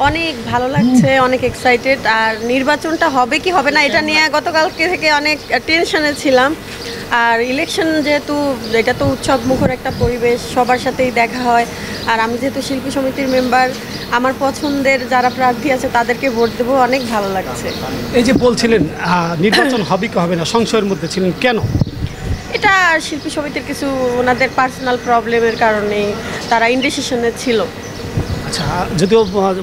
অনেক ভালো লাগছে, অনেক এক্সাইটেড। আর নির্বাচনটা হবে কি হবে না এটা নিয়ে গতকালকে থেকে অনেক টেনশনে ছিলাম। আর ইলেকশন যেহেতু এটা তো উৎসব মুখর একটা পরিবেশ, সবার সাথেই দেখা হয়। আর আমি যেহেতু শিল্পী সমিতির মেম্বার, আমার পছন্দের যারা প্রার্থী আছে তাদেরকে ভোট দেবো, অনেক ভালো লাগছে। এই যে বলছিলেন নির্বাচন হবে কি হবে না, সংশয়ের মধ্যে ছিলেন কেন? এটা শিল্পী সমিতির কিছু ওনাদের পার্সোনাল প্রবলেমের কারণে তারা ইনডিসিশনে ছিল। আচ্ছা, যদিও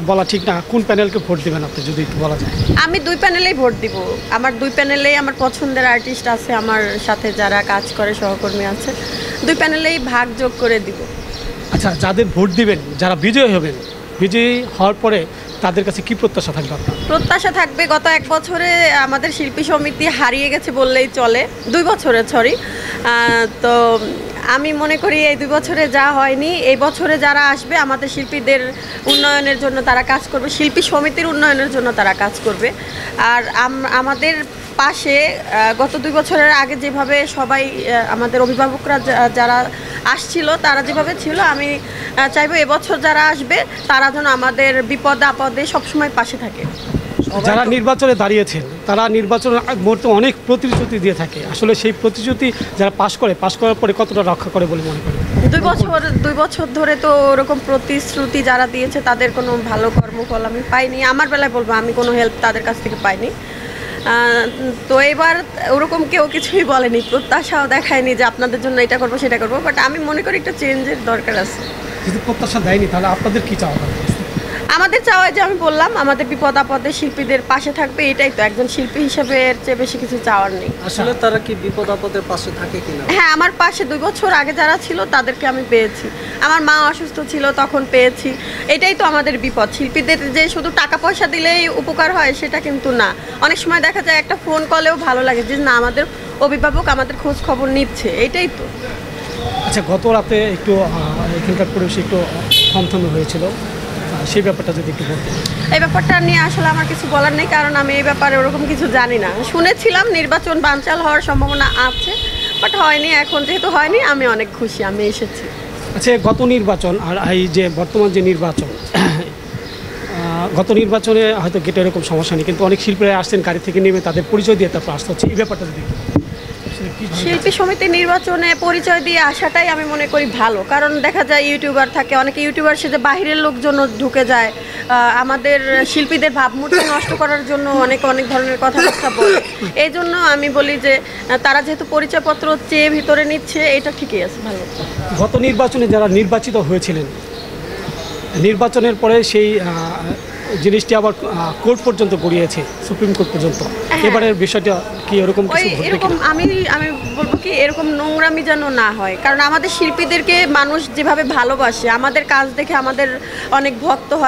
বলা ঠিক না, কোন প্যানেলকে ভোট দেবেন আপনি যদি একটু বলা যায়? আমি দুই প্যানেলেই ভোট দিব। আমার দুই প্যানেলেই আমার পছন্দের আর্টিস্ট আছে, আমার সাথে যারা কাজ করে সহকর্মী আছে, দুই প্যানেলেই ভাগ যোগ করে দিব। আচ্ছা, যাদের ভোট দিবেন, যারা বিজয়ী হবেন, বিজয়ী হওয়ার পরে তাদের কাছে কি প্রত্যাশা থাকবে আপনার? প্রত্যাশা থাকবে, গত এক বছরে আমাদের শিল্পী সমিতি হারিয়ে গেছে বললেই চলে, 2 বছরে সরি। তো আমি মনে করি এই 2 বছরে যা হয়নি, এই বছরে যারা আসবে আমাদের শিল্পীদের উন্নয়নের জন্য তারা কাজ করবে, শিল্পী সমিতির উন্নয়নের জন্য তারা কাজ করবে। আর আমাদের পাশে গত 2 বছরের আগে যেভাবে সবাই আমাদের অভিভাবকরা যারা আসছিল তারা যেভাবে ছিল, আমি চাইবো এবছর যারা আসবে তারা যেন আমাদের বিপদে আপদে সবসময় পাশে থাকে। যারা নির্বাচনে দাঁড়িয়েছেন তারা নির্বাচনের মুহূর্তে অনেক প্রতিশ্রুতি দিয়ে থাকে, আসলে সেই প্রতিশ্রুতি যারা পাশ করার পরে কতটা রক্ষা করে বলে মনে করেন? 2 বছর ধরে তো ওরকম প্রতিশ্রুতি যারা দিয়েছে তাদের কোনো ভালো কর্মফল আমি পাইনি। আমার বেলায় বলবো আমি কোনো হেল্প তাদের কাছ থেকে পাইনি। তো এবার ওরকম কেউ কিছুই বলেনি, প্রত্যাশাও দেখায়নি যে আপনাদের জন্য এটা করবো সেটা করবো। বাট আমি মনে করি একটা চেঞ্জের দরকার আছে। যদি প্রত্যাশা দেয়নি তাহলে আপনাদের কি চাওয়া? আমাদের চাওয়া যে আমি বললাম আমাদের বিপদ আপদে শিল্পীদের পাশে থাকবে, এটাই তো। একজন শিল্পী হিসেবে এর চেয়ে বেশি কিছু চাওয়ার নেই। আসলে তারা কি বিপদ আপদের পাশে থাকে কিনা? হ্যাঁ, আমার পাশে 2 বছর আগে যারা ছিল তাদেরকে আমি পেয়েছি। আমার মা অসুস্থ ছিল তখন পেয়েছি। এটাই তো আমাদের বিপদ। শিল্পীদের যে শুধু টাকা পয়সা দিলেই উপকার হয় সেটা কিন্তু না। অনেক সময় দেখা যায় একটা ফোন কলেও ভালো লাগে যে না আমাদের অভিভাবক আমাদের খোঁজ খবর নিচ্ছে, এটাই তো। আচ্ছা, গত রাতে একটু এখানকার পরিবেশ একটু থমথমে হয়েছিল, সেই ব্যাপারটা যদি একটু বলতেন। এই ব্যাপারটা নিয়ে আসলে আমার কিছু বলার নেই, কারণ আমি এই ব্যাপারে ওরকম কিছু জানি না। শুনেছিলাম নির্বাচন বানচাল হওয়ার সম্ভাবনা আছে, বাট হয়নি। এখন যেহেতু হয়নি আমি অনেক খুশি আমি এসেছি। আচ্ছা, গত নির্বাচন আর এই যে বর্তমান যে নির্বাচন, গত নির্বাচনে হয়তো গেটে এরকম সমস্যা নেই, কিন্তু অনেক শিল্পীরা আসছেন গাড়ি থেকে নেমে তাদের পরিচয় দিয়ে তারপর আসতে হচ্ছে, এই ব্যাপারটা যদি শিল্পী সমিতির নির্বাচনে পরিচয় দিয়ে আসাটাই আমি মনে করি ভালো, কারণ দেখা যায় ইউটিউবার থাকে, অনেকে ইউটিউবার সেজে বাহিরের লোকজন ঢুকে যায়, আমাদের শিল্পীদের ভাবমূর্তি নষ্ট করার জন্য অনেক ধরনের কথাবার্তা বলে। এই জন্য আমি বলি যে তারা যেহেতু পরিচয়পত্র চেয়ে ভিতরে নিচ্ছে, এটা ঠিকই আছে, ভালো। গত নির্বাচনে যারা নির্বাচিত হয়েছিলেন, নির্বাচনের পরে সেই জিনিসটি আবার কোর্ট পর্যন্ত গড়িয়েছে, সুপ্রিম কোর্ট পর্যন্ত। এবারের বিষয়টা কি এরকম কিছু ঘটবে? এরকম আমি বলবো কি এরকম নোংরামি যেন না হয়, কারণ আমাদের শিল্পীদেরকে মানুষ যেভাবে ভালোবাসে, আমাদের কাজ দেখে আমাদের অনেক ভক্ত হয়।